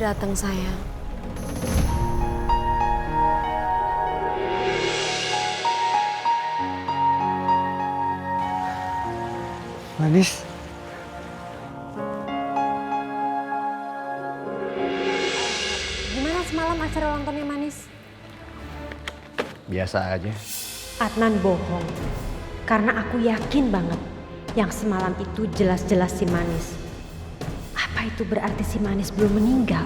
datang, sayang. Manis. Gimana semalam acara ulang tahunnya Manis? Biasa aja. Adnan bohong. Karena aku yakin banget yang semalam itu jelas-jelas si Manis. Apa itu berarti si Manis belum meninggal?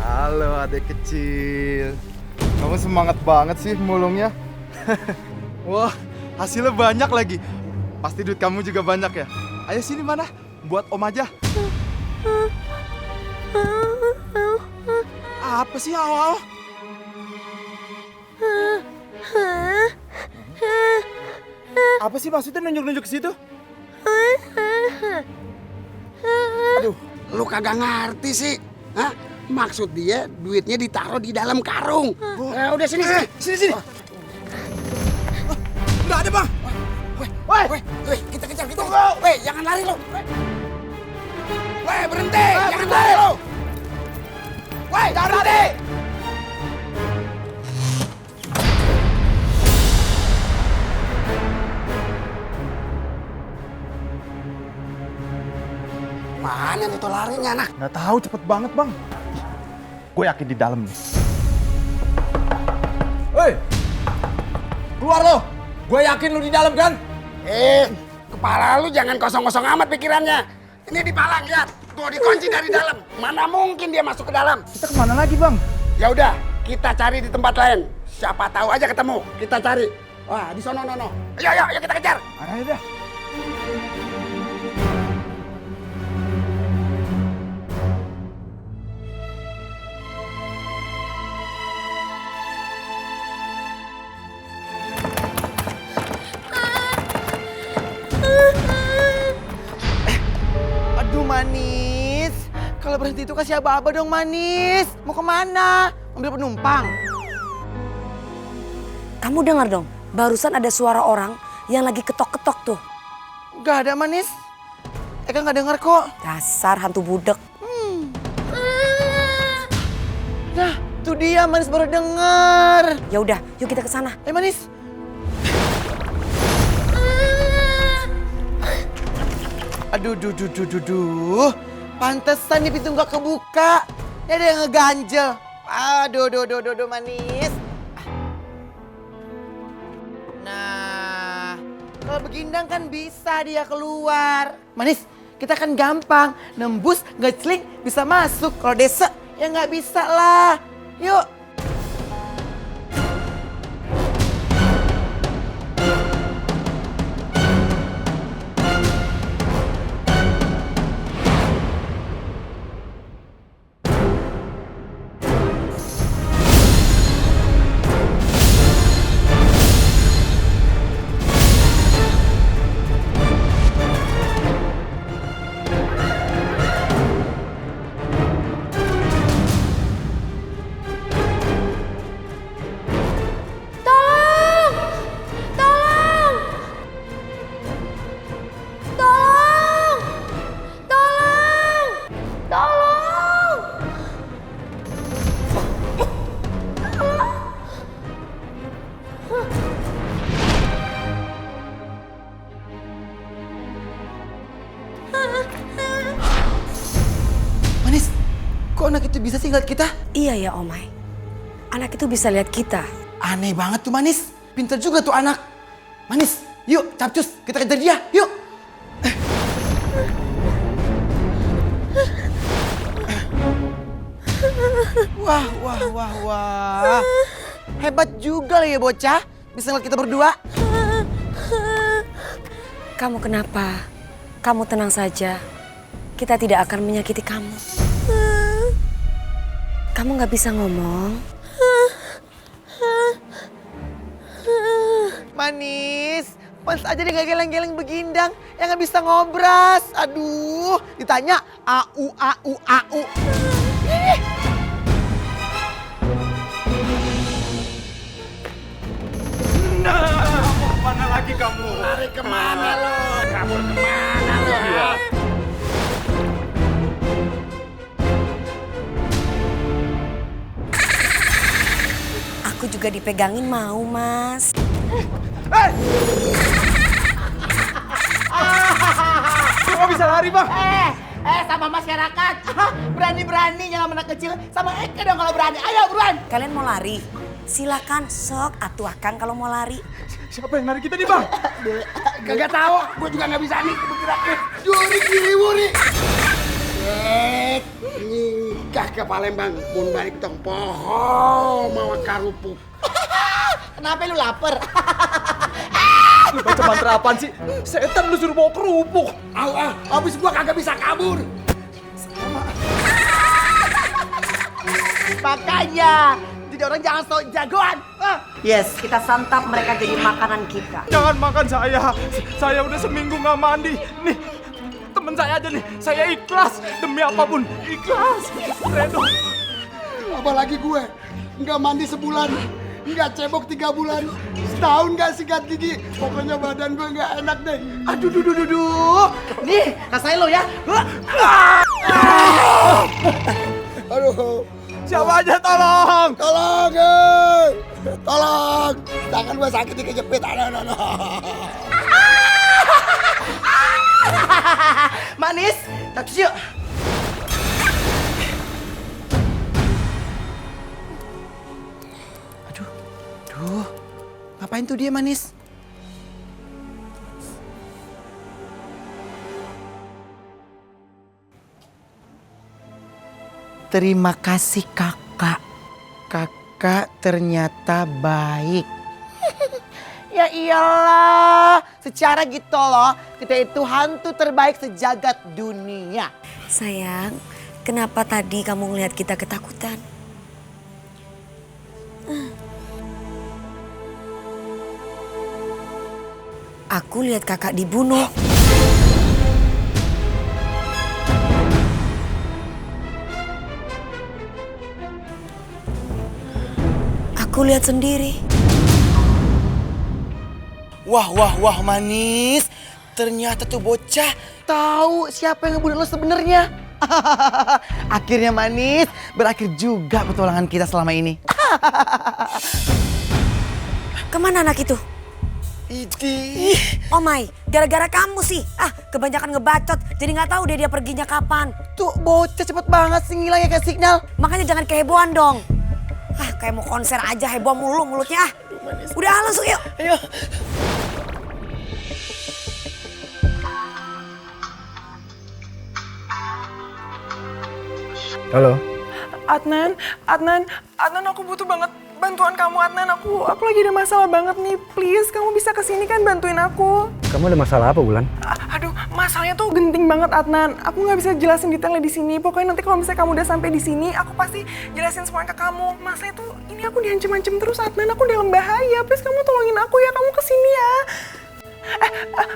Halo adik kecil. Kamu semangat banget sih mulungnya. Wah, hasilnya banyak lagi. Pasti duit kamu juga banyak ya. Ayo sini mana, buat om aja. Apa sih awal? Apa sih maksudnya nunjuk-nunjuk ke situ? Aduh, lu kagak ngerti sih. Hah? Maksud dia duitnya ditaruh di dalam karung. Udah sini. Sini. Nggak ada bang. Weh, kita kejar. Weh, jangan lari lu. Weh, berhenti. Jangan lari lu. Weh, jangan lari. Mana nih tuh larinya, anak? Nggak tahu, cepet banget bang. Gue yakin di dalam nih. Hei, keluar lo. Gue yakin lu di dalam kan? Kepala lu jangan kosong-kosong amat pikirannya. Ini dipalang, lihat. Tuh dikunci dari dalam. Mana mungkin dia masuk ke dalam? Kita kemana lagi bang? Ya udah, kita cari di tempat lain. Siapa tahu aja ketemu. Kita cari. Wah, di sono. Ayo kita kejar. Ada dah. Aduh Manis, kalau berhenti itu kasih aba-aba dong Manis. Mau kemana? Ambil penumpang. Kamu dengar dong, barusan ada suara orang yang lagi ketok-ketok tuh. Gak ada Manis. Eka gak dengar kok. Dasar hantu budek. Nah, tuh dia Manis baru denger. Ya udah, yuk kita ke sana. Manis. Aduh, pantesan nih pintu nggak kebuka. Ini ada yang ngeganjel. Aduh, Manis. Nah, kalau begindang kan bisa dia keluar. Manis, kita kan gampang. Nembus, ngeceling, bisa masuk. Kalau desa, ya nggak bisa lah. Yuk. Manis, kok anak itu bisa sih ngeliat kita? Iya ya Omai, anak itu bisa lihat kita. Aneh banget tuh Manis. Pinter juga tuh anak. Manis, yuk capcus kita kejar dia, yuk. Wah. Hebat juga lah ya bocah. Bisa ngeliat kita berdua. Kamu kenapa? Kamu tenang saja. Kita tidak akan menyakiti kamu. Kamu nggak bisa ngomong. Manis, pas aja dia nggak geleng-geleng begindang, yang nggak bisa ngobras. Aduh, ditanya au. Ih. Mana lagi kamu? Lari kemana lo? Kabur kemana lo? Aku juga dipegangin mau, Mas. Kok bisa lari, Bang? Sama masyarakat. Berani-beraninya sama anak kecil. Sama Eke dong kalau berani. Ayo buruan. Kalian mau lari? Silakan, sok atuh Akang kalau mau lari. Siapa yang lari kita nih, Bang? Kagak tahu, gue juga nggak bisa nih bergeraknya. Juri kiri wuri. Nikah ke Palembang, pun balik tong poho mawa karupuk. Kenapa lu lapar? Lu baca mantra apaan sih? Setan lu suruh bawa kerupuk. Habis gua kagak bisa kabur. Makanya, jadi orang jangan sok jagoan. Yes. Kita santap mereka jadi makanan kita. Jangan makan saya. Saya udah seminggu nggak mandi. Nih, temen saya aja nih. Saya ikhlas demi apapun. Ikhlas. Redo. Apalagi gue, nggak mandi sebulan, nggak cebok 3 bulan, setahun nggak sikat gigi. Pokoknya badan gue nggak enak deh. Aduh. Nih, rasain lo ya. Aduh, Siapa aja tolong. tolong, tolong. Tangan gue sakit dikejepit. Aduh. Manis, tatus yuk. Aduh, ngapain tuh dia Manis? Terima kasih kakak. Kakak ternyata baik. Ya iyalah, secara gitu loh, kita itu hantu terbaik sejagat dunia. Sayang, kenapa tadi kamu ngelihat kita ketakutan? Aku lihat kakak dibunuh. Aku lihat sendiri. Wah Manis, ternyata tuh bocah tahu siapa yang ngebunuh lo sebenarnya. Akhirnya Manis, berakhir juga petualangan kita selama ini. Kemana anak itu? Idih. Oh my, gara-gara kamu sih. Kebanyakan ngebacot, jadi nggak tahu dia perginya kapan. Tuh bocah cepet banget sih ngilangnya kayak signal. Makanya jangan kehebohan dong. Kayak mau konser aja heboh mulu mulutnya. Udah langsung yuk. Ayo. Halo. Adnan, aku butuh banget bantuan kamu, Adnan. Aku lagi ada masalah banget nih. Please, kamu bisa kesini kan bantuin aku. Kamu ada masalah apa, Bulan? Aduh, masalahnya tuh genting banget, Adnan. Aku nggak bisa jelasin detailnya di sini. Pokoknya nanti kalau misalnya kamu udah sampai di sini, aku pasti jelasin semuanya ke kamu. Masalahnya tuh ini aku diancem-ancem terus, Adnan. Aku dalam bahaya. Please, kamu tolongin aku ya. Kamu kesini ya.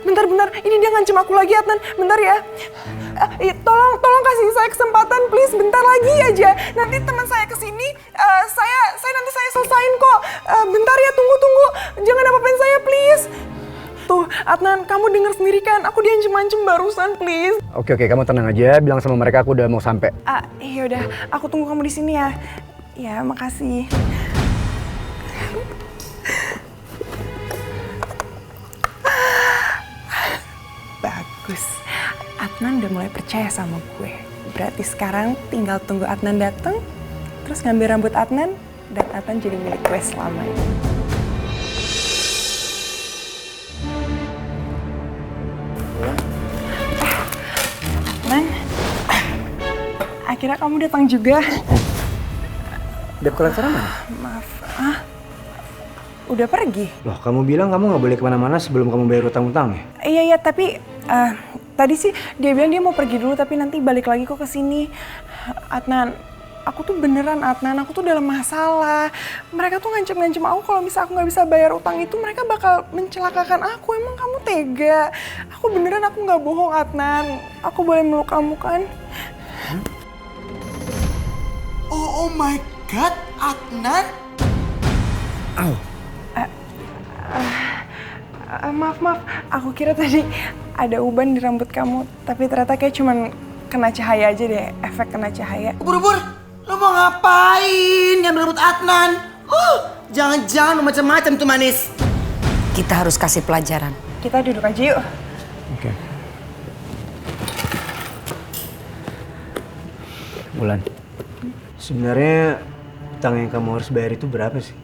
Bentar. Ini dia ngancem aku lagi, Adnan. Bentar ya. Tolong kasih saya kesempatan, please. Bentar lagi aja. Nanti teman saya kesini, saya selesain kok. Bentar ya, tunggu. Jangan apa-apain saya, please. Tuh, Adnan, kamu denger sendiri kan? Aku diancem-ancem barusan, please. Oke, kamu tenang aja. Bilang sama mereka aku udah mau sampai. Iya udah, aku tunggu kamu di sini ya. Ya, makasih. Bagus. Adnan udah mulai percaya sama gue. Berarti sekarang tinggal tunggu Adnan datang, terus ngambil rambut Adnan, dan Adnan jadi milik gue selamanya. Adnan, akhirnya kamu datang juga. Debt collector mana? Maaf, udah pergi? Loh, kamu bilang kamu nggak boleh kemana-mana sebelum kamu bayar utang-utang ya? Iya, tapi tadi sih dia bilang dia mau pergi dulu tapi nanti balik lagi kok ke sini. Adnan, aku tuh beneran Adnan, aku tuh dalam masalah. Mereka tuh ngancem-ngancem aku kalau misalnya aku nggak bisa bayar utang itu mereka bakal mencelakakan aku. Emang kamu tega? Aku beneran aku nggak bohong, Adnan. Aku boleh meluk kamu kan? Oh my God, Adnan? Maaf, aku kira tadi ada uban di rambut kamu, tapi ternyata kayak cuman kena cahaya aja deh, efek kena cahaya. Bur, lo mau ngapain ngambil rambut Adnan? Jangan-jangan lo macam-macam tuh Manis. Kita harus kasih pelajaran. Kita duduk aja yuk. Oke. Wulan, sebenarnya utang yang kamu harus bayar itu berapa sih?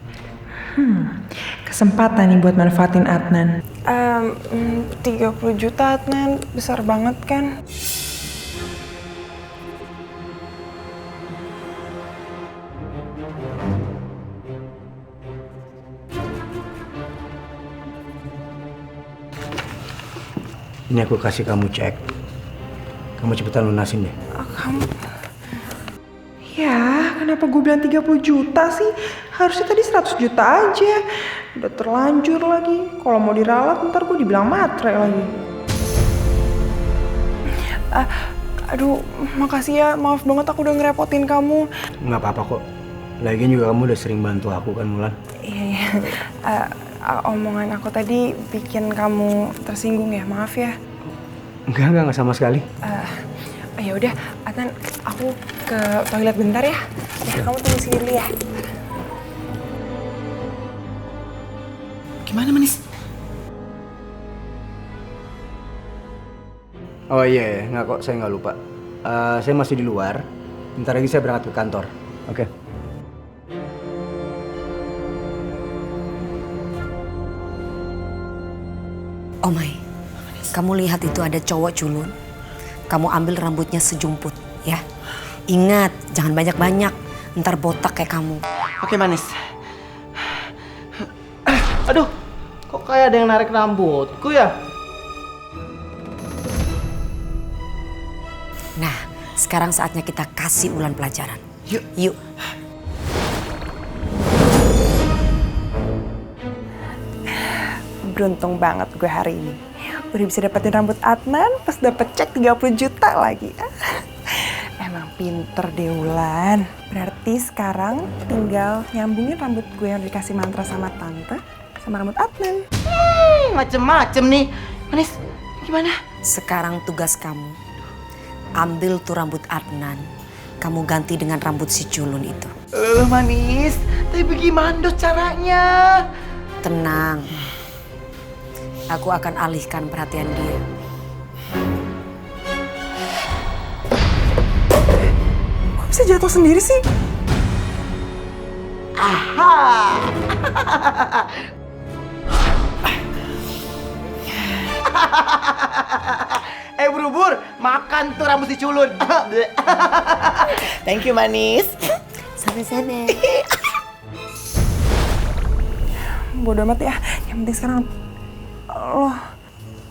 Kesempatan nih buat manfaatin Adnan. 30 juta Adnan, besar banget kan? Ini aku kasih kamu cek. Kamu cepetan lunasin deh. Kamu... Ya, kenapa gue bilang 30 juta sih? Harusnya tadi 100 juta aja. Udah terlanjur lagi. Kalau mau diralat ntar gue dibilang matre lagi. Aduh, makasih ya. Maaf banget aku udah ngerepotin kamu. Nggak apa-apa kok. Lagian juga kamu udah sering bantu aku kan, Wulan. Iya. Omongan aku tadi bikin kamu tersinggung ya, maaf ya. Enggak sama sekali. Ya udah, Adnan, aku ke toilet bentar ya. Ya, kamu tunggu sini dulu ya. Gimana Manis? Oh iya, nggak kok, saya nggak lupa. Saya masih di luar. Bentar lagi saya berangkat ke kantor. Oke. Oh my, kamu lihat itu ada cowok culun. Kamu ambil rambutnya sejumput, ya. Ingat, jangan banyak-banyak. Ntar botak kayak kamu. Oke Manis. Aduh, kok kayak ada yang narik rambutku ya? Nah, sekarang saatnya kita kasih Wulan pelajaran. Yuk. Beruntung banget gue hari ini. Udah bisa dapetin rambut Adnan, pas dapet cek 30 juta lagi. Emang pinter deh Wulan. Berarti sekarang tinggal nyambungin rambut gue yang dikasih mantra sama tante sama rambut Adnan. Macem-macem nih. Manis, gimana? Sekarang tugas kamu. Ambil tuh rambut Adnan. Kamu ganti dengan rambut si culun itu. Manis, tapi bagaimana dong caranya? Tenang. Aku akan alihkan perhatian dia. Kok bisa jatuh sendiri sih? Aha! Buru-buru, makan tuh rambut si culun. Thank you Manis. Sama-sama. Bodoh amat ya. Yang penting sekarang loh,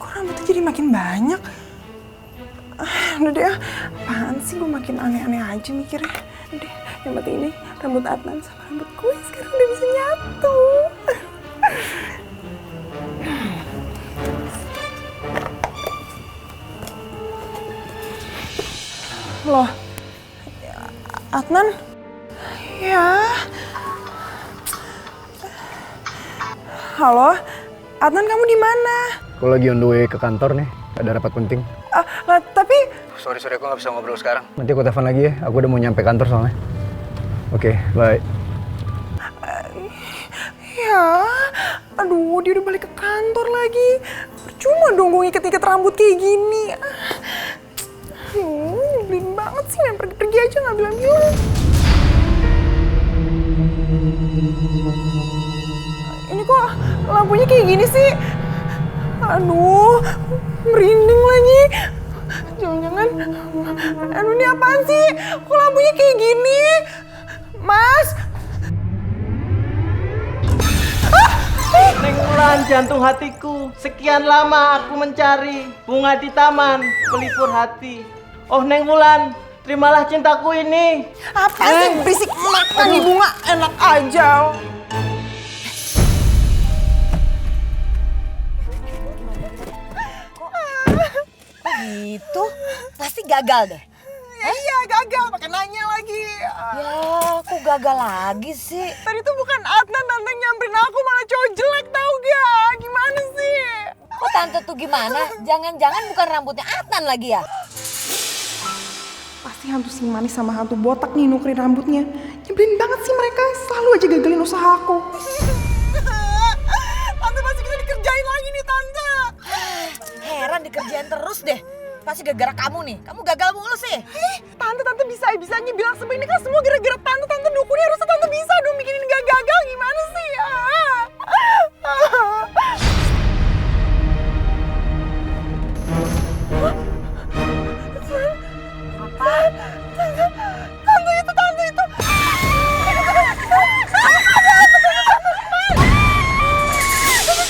kok rambutnya jadi makin banyak? Udah deh, apaan sih gue makin aneh-aneh aja mikirnya. Udah, yang penting ini rambut Adnan sama rambut gue sekarang udah bisa nyatu. Loh, Adnan? Ya. Halo, Adnan kamu di mana? Aku lagi on the way ke kantor nih. Ada rapat penting. Tapi... Sorry, aku nggak bisa ngobrol sekarang. Nanti aku telepon lagi ya. Aku udah mau nyampe kantor soalnya. Oke, bye. Ya, aduh dia udah balik ke kantor lagi. Percuma dong gue ngiket-ngiket rambut kayak gini. Nyebelin banget sih, main pergi-pergi aja nggak bilang-bilang. Ini kok lampunya kayak gini sih? Aduh, merinding lagi. Jangan-jangan, aduh ini apaan sih? Kok lampunya kayak gini? Mas? Neng Wulan, jantung hatiku. Sekian lama aku mencari bunga di taman pelipur hati. Oh Neng Wulan, terimalah cintaku ini. Apa sih berisik makan nih bunga? Enak aja. Gitu, pasti gagal deh. Iya, gagal. Pakai nanya lagi. Ya, kok gagal lagi sih? Tadi tuh bukan Adnan, tante nyamperin aku malah cowok jelek tau gak? Gimana sih? Kok tante tuh gimana? Jangan-jangan bukan rambutnya Adnan lagi ya? Pasti hantu si manis sama hantu botak nih nukerin rambutnya. Nyebelin banget sih mereka, selalu aja gagalin usaha aku. Tante pasti kita dikerjain lagi nih tante. Heran dikerjain terus deh. Pasti gara-gara kamu nih. Kamu gagal mulu sih. Tante bisa-bisanya bilang semua ini kan semua gara-gara tante dukunnya harusnya tante bisa dong bikinin gak gagal gimana sih? Tante itu.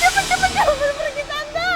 Cepet, jangan pergi tante.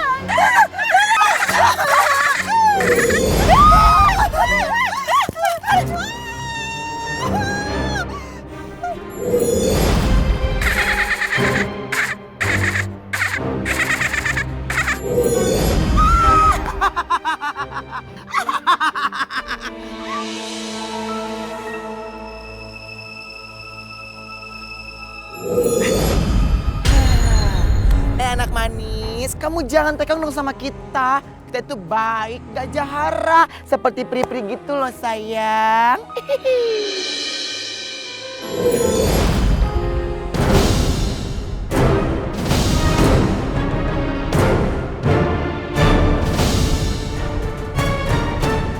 Anak manis, kamu jangan tegang dong sama kita. Kita itu baik, gak jahara. Seperti peri-peri gitu loh sayang.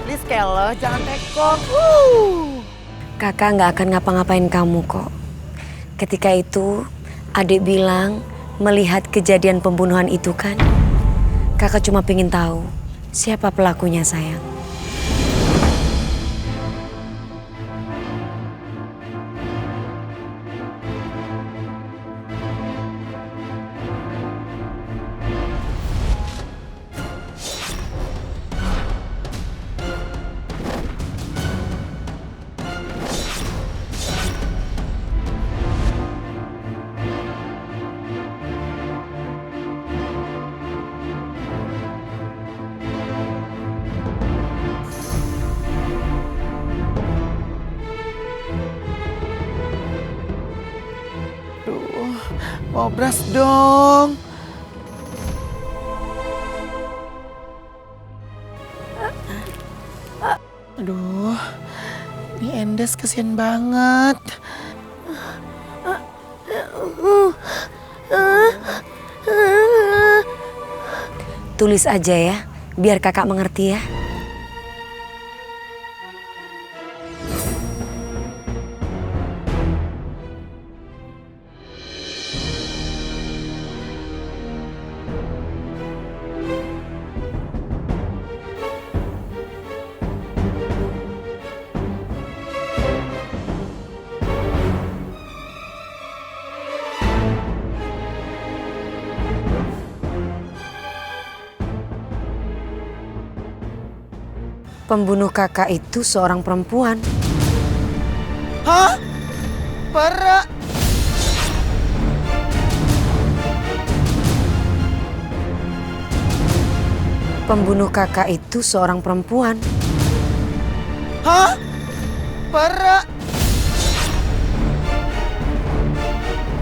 Please Kelo, jangan tekong. Kakak nggak akan ngapa-ngapain kamu kok. Ketika itu, adik bilang melihat kejadian pembunuhan itu kan. Kakak cuma pengen tahu siapa pelakunya sayang. Obras dong. Aduh, ini Endes kesian banget. Tulis aja ya, biar kakak mengerti ya. Pembunuh kakak itu seorang perempuan. Hah? Para. Pembunuh kakak itu seorang perempuan. Hah? Para.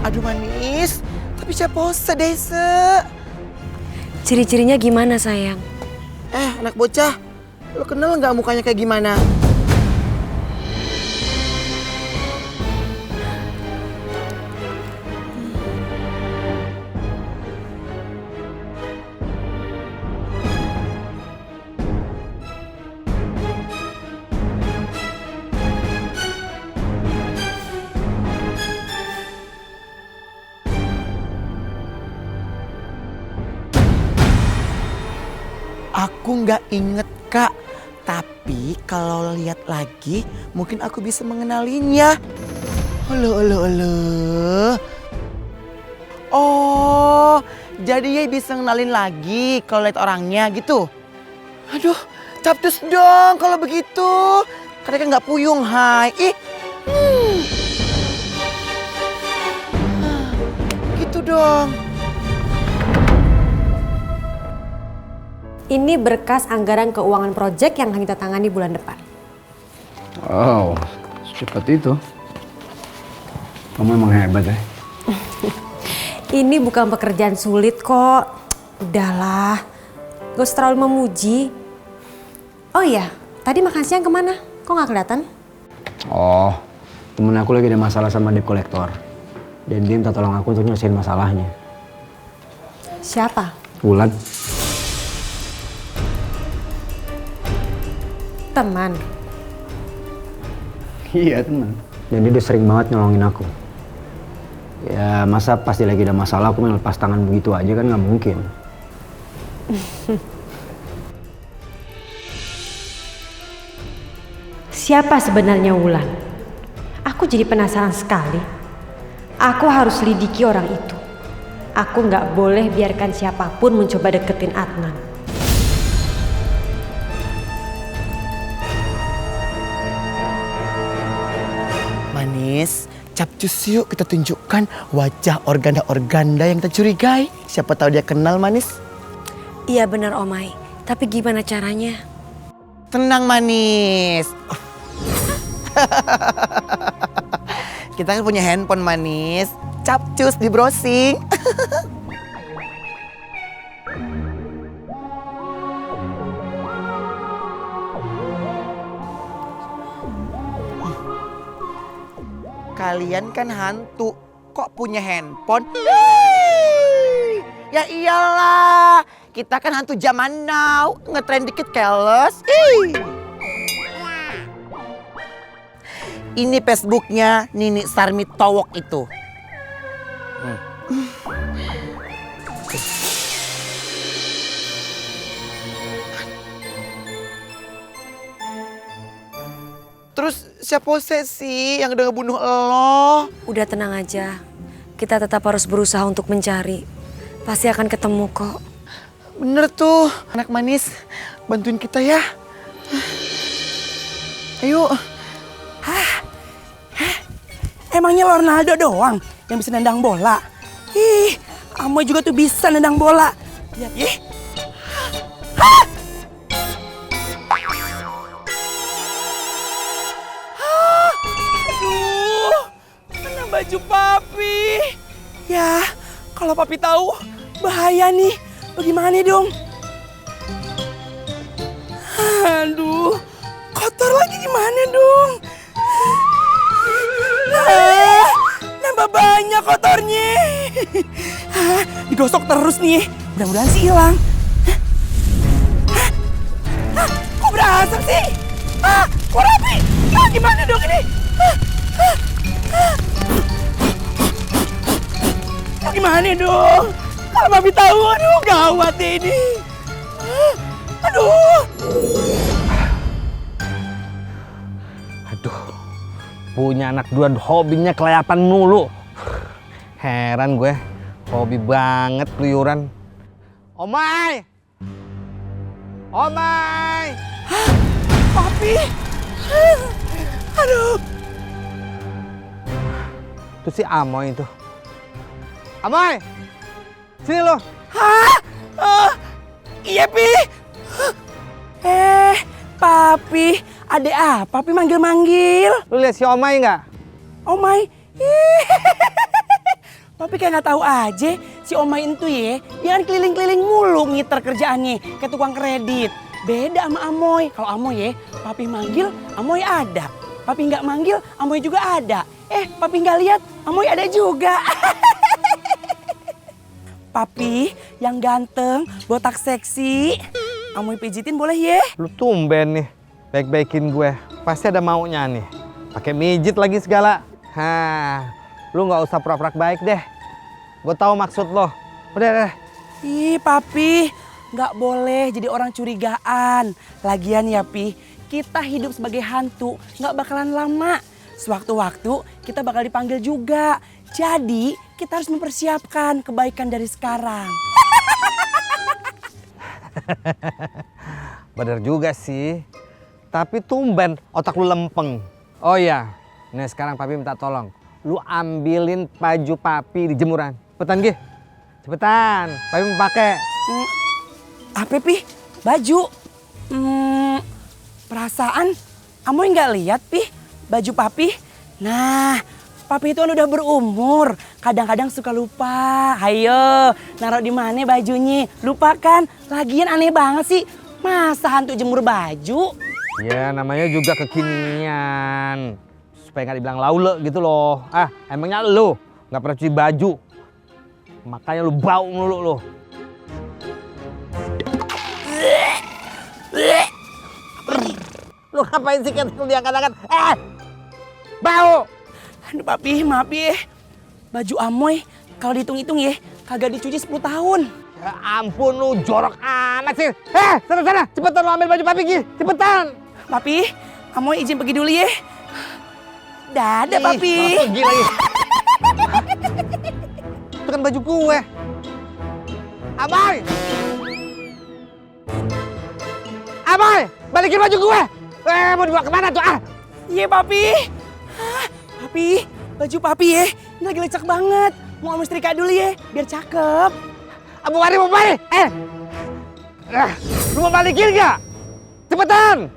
Aduh manis, tapi siapa desa? Ciri-cirinya gimana sayang? Anak bocah, lo kenal nggak mukanya kayak gimana? Aku nggak inget Kak, tapi kalau lihat lagi mungkin aku bisa mengenalinya. Halo. Oh, jadi ya bisa ngenalin lagi kalau lihat orangnya gitu. Aduh, capcus dong kalau begitu. Karena kan nggak puyung, hai. Gitu dong. Ini berkas anggaran keuangan proyek yang akan kita tangani bulan depan. Oh, secepat itu. Kamu emang hebat ya. Ini bukan pekerjaan sulit kok. Udahlah, gak usah terlalu memuji. Oh iya, tadi makan siang kemana? Kok gak kelihatan? Oh, temen aku lagi ada masalah sama debt collector. Dan dia minta tolong aku untuk nyelesain masalahnya. Siapa? Wulan. Teman. Iya teman. Dan dia udah sering banget nyolongin aku. Ya masa pas dia lagi ada masalah aku main lepas tangan begitu aja kan nggak mungkin. Siapa sebenarnya Wulan? Aku jadi penasaran sekali. Aku harus lidiki orang itu. Aku nggak boleh biarkan siapapun mencoba deketin Adnan. Manis, capcus yuk kita tunjukkan wajah organda-organda yang kita curigai. Siapa tahu dia kenal Manis. Iya benar Omai, tapi gimana caranya? Tenang Manis. Kita kan punya handphone Manis. Capcus di browsing. Kalian kan hantu, kok punya handphone? Hii, ya iyalah, kita kan hantu zaman now, ngetrend dikit keles. Ini Facebooknya Nini Sarmi Towok itu. Terus siapa sih yang udah ngebunuh lo? Udah tenang aja, kita tetap harus berusaha untuk mencari. Pasti akan ketemu kok. Bener tuh, anak manis, bantuin kita ya. Ayo. Emangnya Ronaldo doang yang bisa nendang bola? Ih, Amoy juga tuh bisa nendang bola. Lihat, ih. Aduh, kena baju papi. Ya, kalau papi tahu bahaya nih. Bagaimana dong? Aduh, kotor lagi gimana dong? Nambah banyak kotornya. Digosok terus nih. Mudah-mudahan sih hilang. Kok berasap sih? Kok rapi? Gimana dong ini? Gimana dong? Kalau papi tahu, aduh gawat ini. Aduh. Aduh, punya anak dua hobinya kelayapan mulu. Heran gue, hobi banget keluyuran. Omai! Omai! Papi! Aduh! Itu si Amoy itu. Amoy! Sini lo! Iya, Pi! Papi, adek apa? Papi manggil-manggil. Lu lihat si Omai nggak? Omai, Papi kayak nggak tahu aja si Omai itu ya, dia kan keliling-keliling mulu ngiter kerjaannya kayak tukang kredit. Beda sama Amoy. Kalau Amoy ya, Papi manggil, Amoy ada. Papi nggak manggil, Amoy juga ada. Papi nggak lihat, Amoy ada juga. Papi yang ganteng, botak seksi, Amoy pijitin boleh ya? Lu tumben nih, baik-baikin gue. Pasti ada maunya nih. Pakai mijit lagi segala. Lu nggak usah pura-pura baik deh. Gue tahu maksud lo. Udah deh. Ih, Papi, nggak boleh jadi orang curigaan. Lagian ya, Pi, kita hidup sebagai hantu nggak bakalan lama. Sewaktu-waktu kita bakal dipanggil juga. Jadi kita harus mempersiapkan kebaikan dari sekarang. Bener juga sih. Tapi tumben otak lu lempeng. Oh iya, nih sekarang Papi minta tolong. Lu ambilin baju Papi di jemuran. Cepetan Gih. Cepetan, Papi mau pakai. Apa, Pi? Baju? Perasaan Amoy nggak lihat, Pi, baju Papi? Nah, Papi itu kan udah berumur. Kadang-kadang suka lupa. Ayo, naruh di mana bajunya? Lupa kan? Lagian aneh banget sih. Masa hantu jemur baju? Ya namanya juga kekinian. Supaya nggak dibilang laule gitu loh. Ah, emangnya lo nggak pernah cuci baju? Makanya lu bau mulu lo. Lu ngapain sih kan diangkat-angkat? Bau! Aduh Papi, maaf ya. Baju Amoy kalau dihitung-hitung ya kagak dicuci 10 tahun. Ya ampun lu jorok amat sih. Sana, cepetan lu ambil baju Papi Gi, cepetan. Papi, Amoy izin pergi dulu ya. Dadah Papi. Malah pergi lagi. Itu kan baju gue. Amoy! Amoy, balikin baju gue. Mau dibawa kemana tuh? Iya Papi. Papi, baju Papi ya. Ini lagi lecek banget. Mau Amoy setrika dulu ya, biar cakep. Mau balik. Lu mau balikin gak? Cepetan.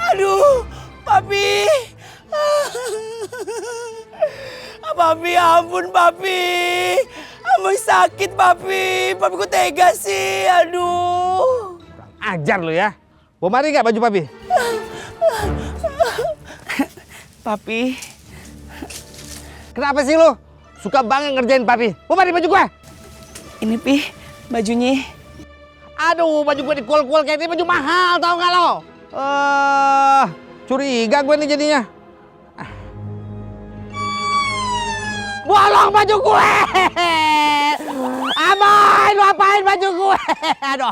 Aduh, Papi. Papi, ampun Papi. Amoy sakit Papi. Papi kok tega sih, aduh. Ajar lu ya. Mau mari gak baju Papi? Papi. Kenapa sih lu? Suka banget ngerjain Papi. Mau mari baju gue? Ini Pi, bajunya. Aduh, baju gue dikual-kual kayak ini baju mahal, tau gak lo? Curiga gue nih jadinya. Bolong baju gue! Amoy, lu apain baju gue? Aduh,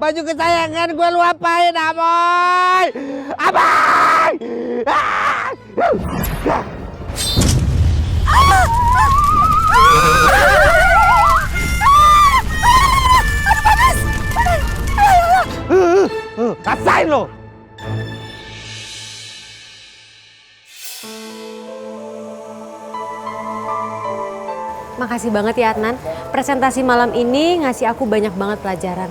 baju kesayangan gue lu apain, Amoy? Amoy! Rasain lo! Makasih banget ya Adnan. Presentasi malam ini ngasih aku banyak banget pelajaran.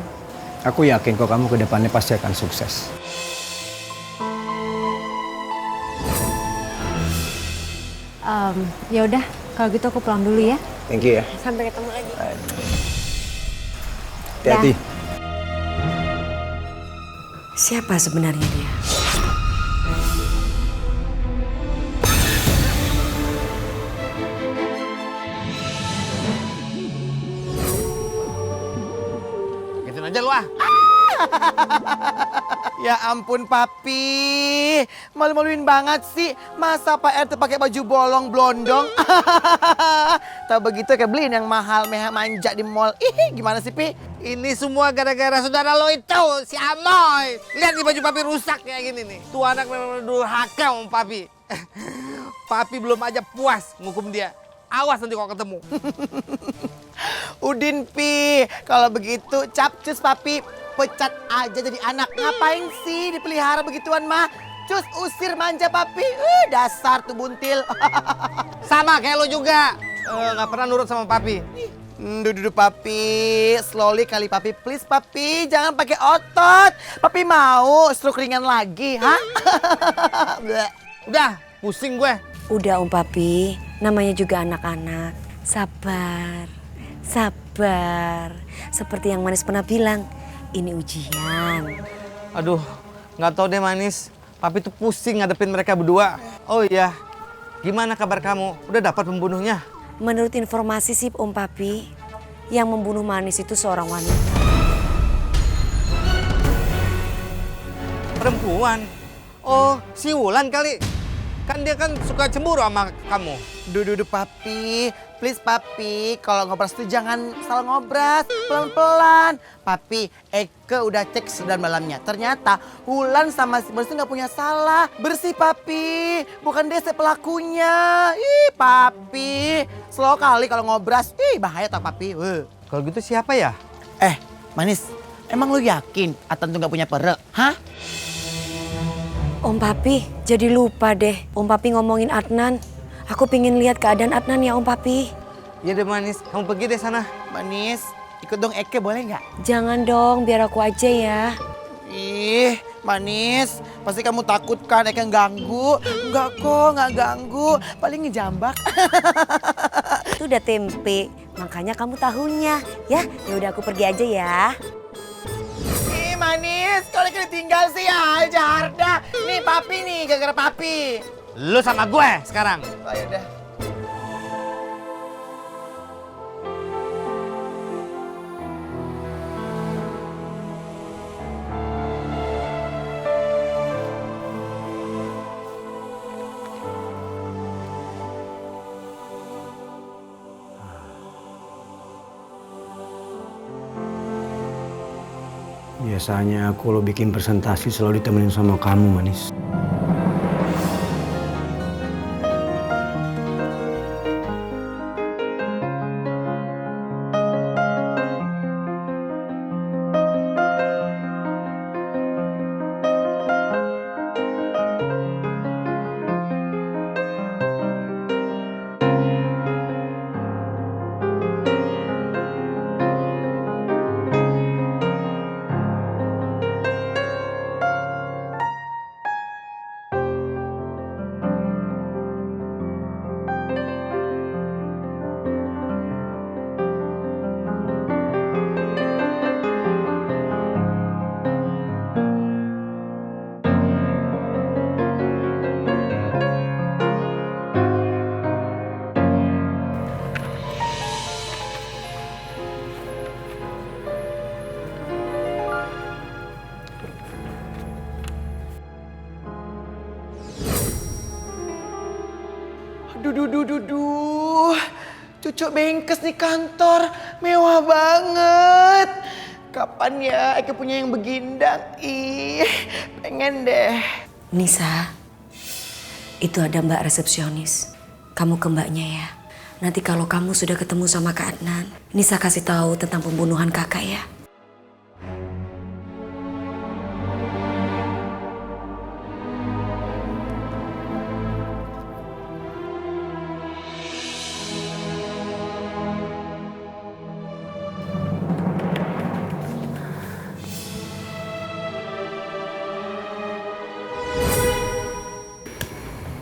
Aku yakin kok kamu ke depannya pasti akan sukses. Ya udah, kalau gitu aku pulang dulu ya. Thank you ya. Sampai ketemu lagi. Hati-hati. Siapa sebenarnya dia? Gituin aja lu ah. Ya ampun Papi, malu-maluin banget sih. Masa Pak RT pakai baju bolong blondong? Tahu begitu kayak beliin yang mahal, manja di mall. Ih, gimana sih Pi? Ini semua gara-gara saudara lo itu, si Amoy. Lihat nih baju Papi rusak kayak gini nih. Tuh anak memang durhaka sama Papi. Papi belum aja puas ngukum dia. Awas nanti kalau ketemu. Udin Pi, kalau begitu capcus Papi. Pecat aja jadi anak. Ngapain sih dipelihara begituan mah? Cus usir manja Papi. Dasar tuh buntil. Sama kayak lo juga. Nggak pernah nurut sama Papi. Duduk Papi, slowly kali Papi, please Papi, jangan pakai otot. Papi mau stroke ringan lagi, hah? Udah, pusing gue. Udah Om Papi, namanya juga anak-anak. Sabar, sabar. Seperti yang Manis pernah bilang, ini ujian. Aduh, nggak tahu deh Manis. Papi tuh pusing ngadepin mereka berdua. Oh iya, gimana kabar kamu? Udah dapat pembunuhnya? Menurut informasi sih Om Papi, yang membunuh Manis itu seorang wanita. Perempuan? Oh, si Wulan kali. Kan dia kan suka cemburu sama kamu. Duduk Papi, please Papi, kalau ngobras tuh jangan salah ngobras, pelan-pelan. Papi, Eke udah cek sedang malamnya. Ternyata Wulan sama si Bersih nggak punya salah. Bersih Papi, bukan dia pelakunya. Ih Papi, slow kali kalau ngobras. Ih bahaya tak Papi. Kalau gitu siapa ya? Manis, emang lu yakin Atan tuh nggak punya pere? Hah? Om Papi, jadi lupa deh. Om Papi ngomongin Adnan. Aku pingin lihat keadaan Adnan ya Om Papi. Ya deh Manis, kamu pergi deh sana. Manis, ikut dong Eke boleh nggak? Jangan dong, biar aku aja ya. Ih, Manis, pasti kamu takut kan Eke ganggu? Enggak kok, nggak ganggu. Paling ngejambak. Itu udah tempe, makanya kamu tahunya. Ya udah aku pergi aja ya. Ih, Manis, kalau Eke ditinggal sih aja Harda. Nih papi nih, gara-gara papi. Lu sama gue sekarang. Oh, yaudah. Biasanya aku kalau bikin presentasi selalu ditemenin sama kamu, Manis. Duh. Cucu bengkes di kantor. Mewah banget. Kapan ya Eke punya yang begindang? Ih, pengen deh. Nisa, itu ada mbak resepsionis. Kamu ke mbaknya ya. Nanti kalau kamu sudah ketemu sama Kak Adnan, Nisa kasih tahu tentang pembunuhan kakak ya.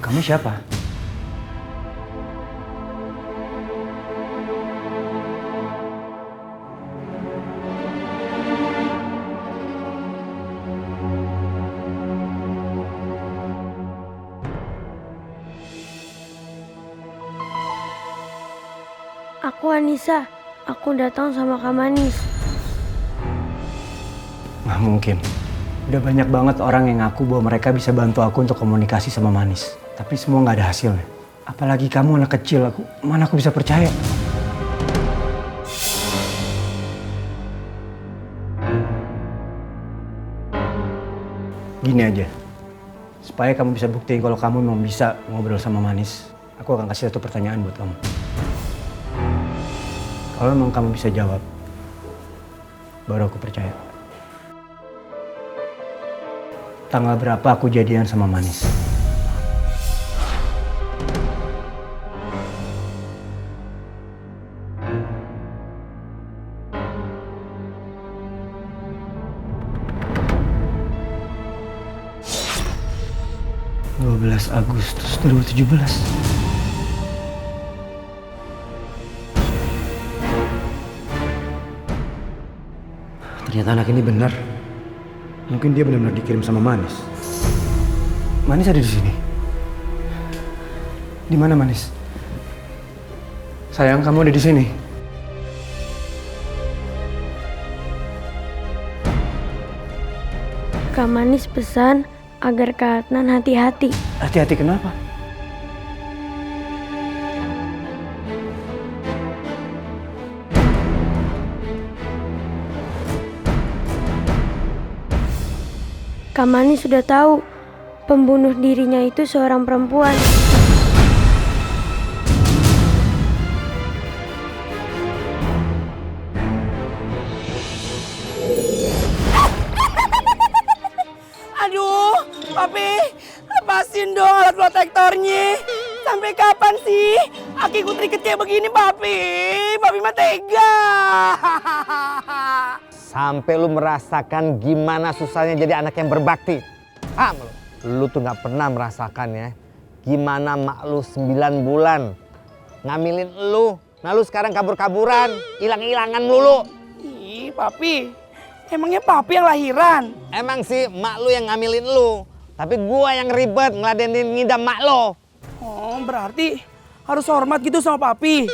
Kamu siapa? Aku Anissa, aku datang sama Kak Manis. Nggak mungkin. Udah banyak banget orang yang ngaku bahwa mereka bisa bantu aku untuk komunikasi sama Manis. Tapi semua nggak ada hasilnya. Apalagi kamu anak kecil, mana aku bisa percaya? Gini aja, supaya kamu bisa buktiin kalau kamu memang bisa ngobrol sama Manis, aku akan kasih satu pertanyaan buat kamu. Kalau memang kamu bisa jawab, baru aku percaya. Tanggal berapa aku jadian sama Manis? Agustus 2017. Ternyata anak ini benar. Mungkin dia benar-benar dikirim sama Manis. Manis ada di sini. Di mana Manis? Sayang, kamu ada di sini. Kak Manis pesan agar Kak Adnan hati-hati. Hati-hati kenapa? Kak Manis sudah tahu pembunuh dirinya itu seorang perempuan. Aduh, Papi, lepasin dong alat protektornya. Sampai kapan sih? Aki terikat kayak begini, Papi. Papi mah tega. Sampai lu merasakan gimana susahnya jadi anak yang berbakti. Paham lu? Lu tuh gak pernah merasakan ya gimana mak lu 9 bulan ngamilin lu. Nah lu sekarang kabur-kaburan, hilang-hilangan melulu. Ih, Papi. Emangnya Papi yang lahiran? Emang sih mak lu yang ngamilin lu. Tapi gua yang ribet ngeladenin ngidam mak lo. Oh, berarti harus hormat gitu sama Papi.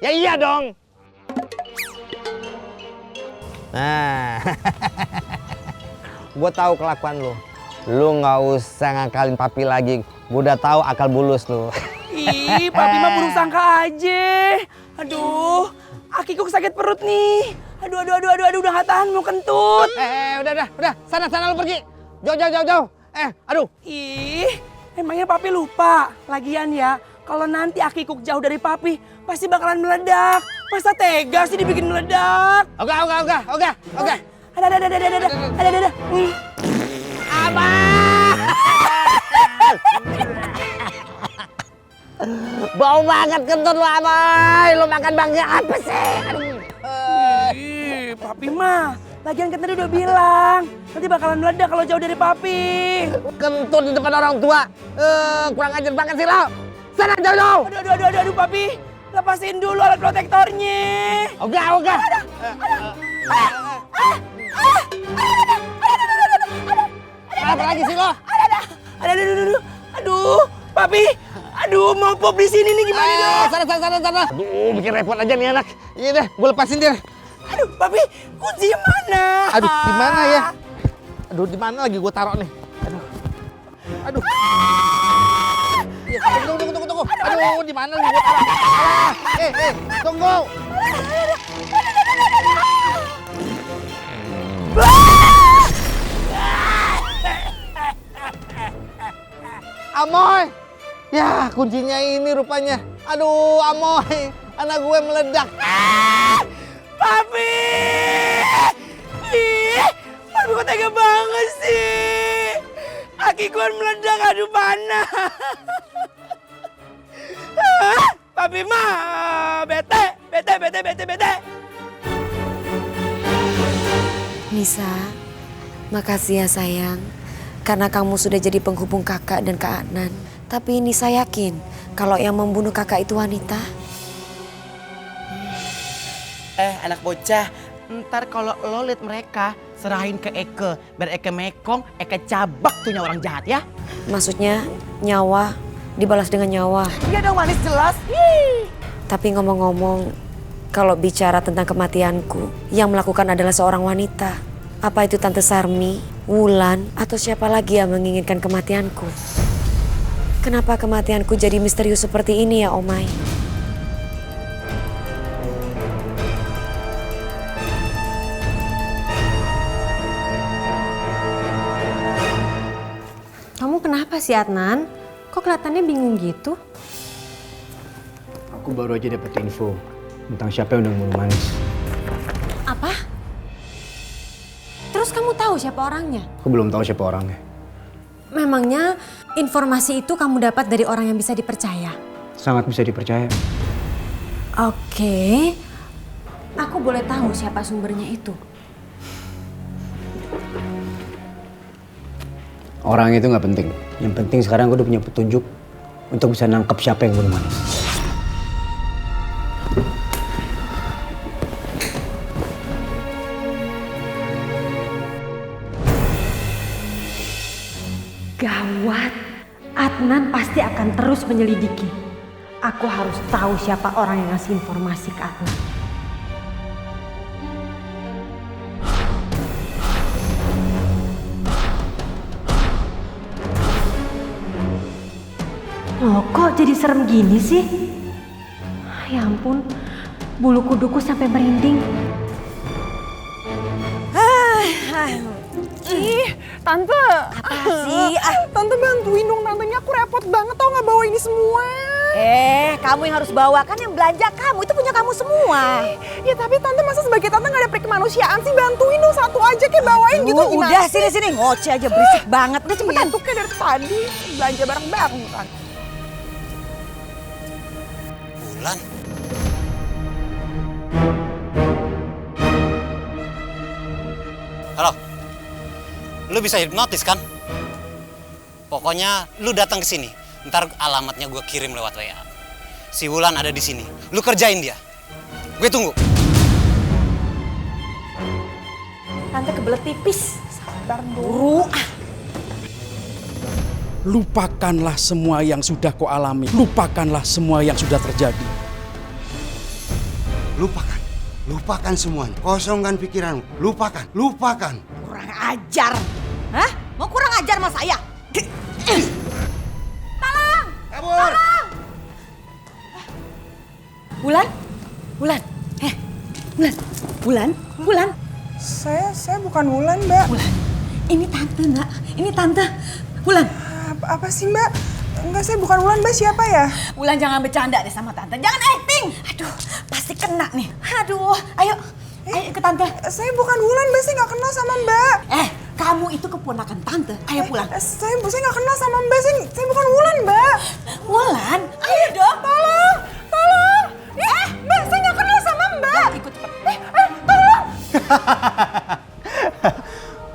Ya iya dong. Nah, gue tahu kelakuan lu. Lu nggak usah ngakalin Papi lagi. Gue udah tahu akal bulus lu. Ih, Papi mah burung sangka aja. Aduh, Akiku sakit perut nih. Aduh, udah nggak tahan mau kentut. Udah, sana lu pergi. Jauh. Aduh. Ih, emangnya Papi lupa. Lagian ya, kalau nanti Akiku jauh dari Papi, pasti bakalan meledak. Masa tega sih dibikin meledak? Oke. Ada. Abang! Bau banget kentut lu, Aboy. Lu makan bangga apa sih? Ih, Papi mah. Lagian kan tadi udah bilang, nanti bakalan meledak kalau jauh dari Papi. Kentut di depan orang tua. Kurang ajar banget sih lo. Sana jauh. Aduh, Papi. Lepasin dulu alat protektornya. Oke. Apa lagi sih lo? Aduh, Papi. Aduh, mau pop di sini nih gimana dong? Sana. Aduh, bikin repot aja nih anak. Iya deh, gue lepasin dia. Aduh, Papi, kuncinya mana? Aduh, di mana ya? Aduh, di mana lagi gue taruh nih? Aduh. Ya, tunggu. Aduh, di mana lagi gue taruh? Tunggu. Amoy. Ya, kuncinya ini rupanya. Aduh, Amoy. Anak gue meledak. Papi! Ih, Papi kok tega banget sih? Aki gue meledak, aduh panas. Papi mah bete. Nisa, makasih ya sayang. Karena kamu sudah jadi penghubung kakak dan Kak Adnan. Tapi Nisa yakin kalau yang membunuh kakak itu wanita. Anak bocah, ntar kalau lo liat mereka, serahin ke Eke. Biar Eke mekong, Eke cabak tuh orang jahat ya. Maksudnya nyawa dibalas dengan nyawa. Iya dong manis jelas. Tapi ngomong-ngomong, kalau bicara tentang kematianku, yang melakukan adalah seorang wanita. Apa itu Tante Sarmi, Wulan, atau siapa lagi yang menginginkan kematianku? Kenapa kematianku jadi misterius seperti ini ya Omai? Kamu kenapa sih Adnan? Kok kelihatannya bingung gitu? Aku baru aja dapat info tentang siapa yang udah membunuh Manis. Apa? Terus kamu tahu siapa orangnya? Aku belum tahu siapa orangnya. Memangnya informasi itu kamu dapat dari orang yang bisa dipercaya? Sangat bisa dipercaya. Oke. Aku boleh tahu siapa sumbernya itu? Orang itu nggak penting. Yang penting sekarang gue udah punya petunjuk untuk bisa nangkep siapa yang bunuh Manis. Gawat, Adnan pasti akan terus menyelidiki. Aku harus tahu siapa orang yang ngasih informasi ke Adnan. Loh, kok jadi serem gini sih? Ya ampun, bulu kuduku sampai merinding. Ih, Tante. Apa sih? Tante bantuin dong, Tante. Ini aku repot banget tau nggak bawa ini semua. Kamu yang harus bawa, kan yang belanja kamu, itu punya kamu semua. Ya tapi Tante masa sebagai Tante nggak ada kemanusiaan sih, bantuin dong satu aja kayak bawain gitu gimana Udah sih? sini ngoceh aja berisik banget. Udah cepetan. Itu kayak dari tadi belanja barang-barang kan. Wulan. Halo. Lu bisa hipnotis kan? Pokoknya lu datang ke sini. Ntar alamatnya gue kirim lewat WA. Si Wulan ada di sini. Lu kerjain dia. Gue tunggu. Tante kebelet tipis. Sabar dulu. Lupakanlah semua yang sudah kau alami. Lupakanlah semua yang sudah terjadi. Lupakan. Lupakan semuanya. Kosongkan pikiranmu. Lupakan. Lupakan. Kurang ajar. Hah? Mau kurang ajar sama saya? Tolong! Kabur! Tolong! Wulan? Wulan? Wulan? Wulan? Wulan? Saya bukan Wulan, Mbak. Wulan, ini tante, Nak. Ini tante. Wulan. Apa sih, Mbak? Enggak, saya bukan Wulan, Mbak. Siapa ya? Wulan, jangan bercanda deh sama tante. Jangan acting. Aduh, pasti kena nih. Aduh, ayo. Ayo ke tante. Saya bukan Wulan, Mbak. Saya nggak kenal sama Mbak. Kamu itu keponakan tante. Ayo pulang. Saya nggak kenal sama Mbak. Saya bukan Wulan, Mbak. Wulan? Ayo dong. Tolong. Tolong. Mbak, saya nggak kenal sama Mbak. Ikut cepat. Tolong.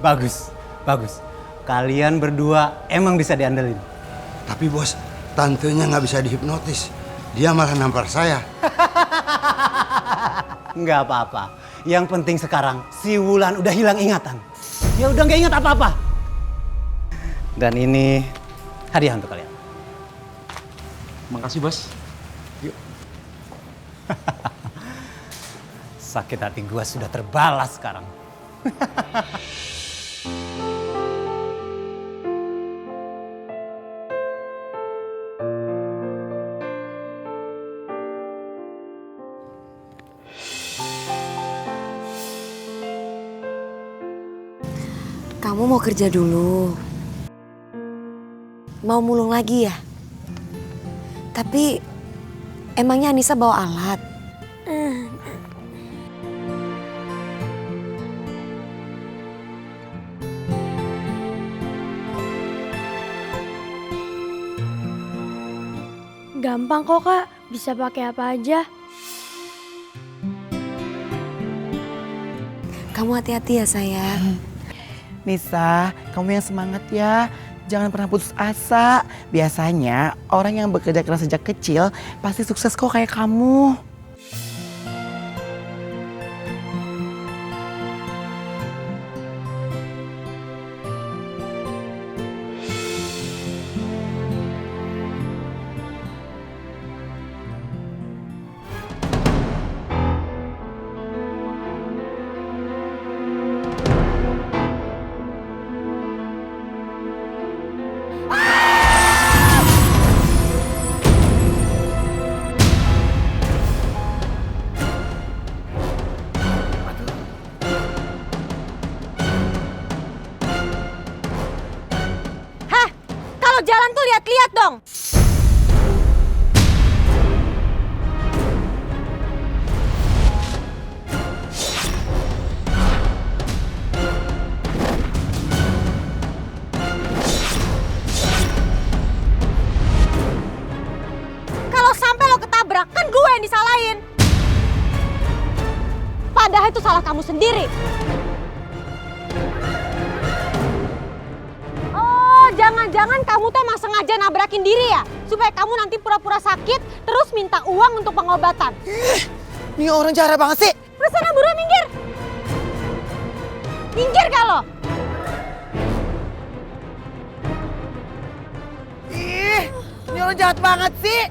Bagus, bagus. Kalian berdua emang bisa diandelin. Tapi bos, tantenya nggak bisa dihipnotis. Dia malah nampar saya. Nggak apa-apa. Yang penting sekarang si Wulan udah hilang ingatan. Dia udah nggak ingat apa-apa. Dan ini hadiah untuk kalian. Makasih, Bos. Yuk. Sakit hati gua sudah terbalas sekarang. Kamu mau kerja dulu. Mau mulung lagi ya? Tapi emangnya Anissa bawa alat? Gampang kok, Kak. Bisa pakai apa aja. Kamu hati-hati ya sayang. Nisa, kamu yang semangat ya. Jangan pernah putus asa. Biasanya orang yang bekerja keras sejak kecil pasti sukses kok kayak kamu. Jalan tuh lihat-lihat dong. Kalau sampai lo ketabrak, kan gue yang disalahin. Padahal itu salah kamu sendiri. Jangan-jangan kamu tuh emang sengaja nabrakin diri ya? Supaya kamu nanti pura-pura sakit, terus minta uang untuk pengobatan. Ini orang jahat banget sih. Udah sana buruan minggir. Minggir gak lo? Ini orang jahat banget sih.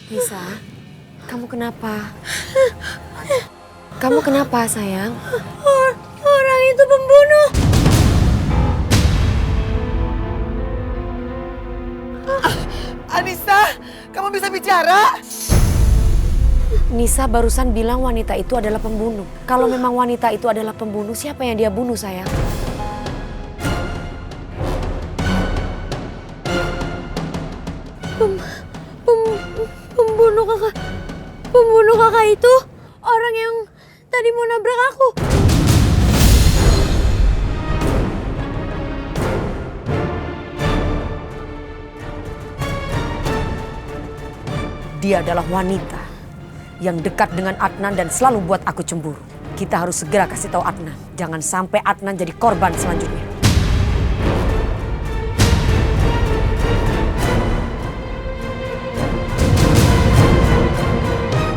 Nisa, kamu kenapa? Kamu kenapa sayang? Orang itu pembunuh. Anissa, kamu bisa bicara? Nisa barusan bilang wanita itu adalah pembunuh. Kalau memang wanita itu adalah pembunuh, siapa yang dia bunuh sayang? Pembunuh kakak itu orang yang tadi mau nabrak aku. Dia adalah wanita yang dekat dengan Adnan dan selalu buat aku cemburu. Kita harus segera kasih tahu Adnan. Jangan sampai Adnan jadi korban selanjutnya.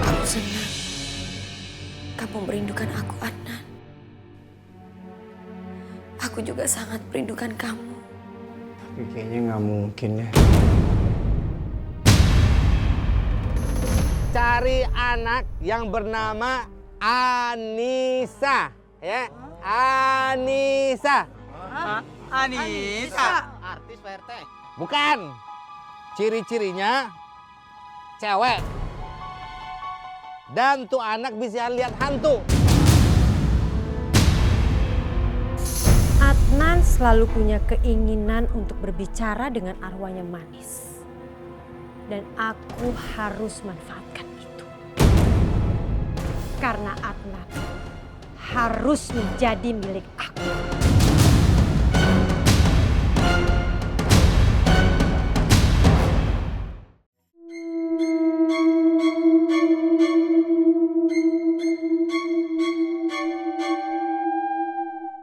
Aku senang kamu merindukan aku, Adnan. Aku juga sangat merindukan kamu. Tapi kayaknya nggak mungkin ya. Cari anak yang bernama Anissa, ya. Anissa. Anissa. Artis Pak RT. Bukan. Ciri-cirinya cewek. Dan tuh anak bisa lihat hantu. Adnan selalu punya keinginan untuk berbicara dengan arwahnya Manis. Dan aku harus manfaatkan itu. Karena Adnan harus menjadi milik aku.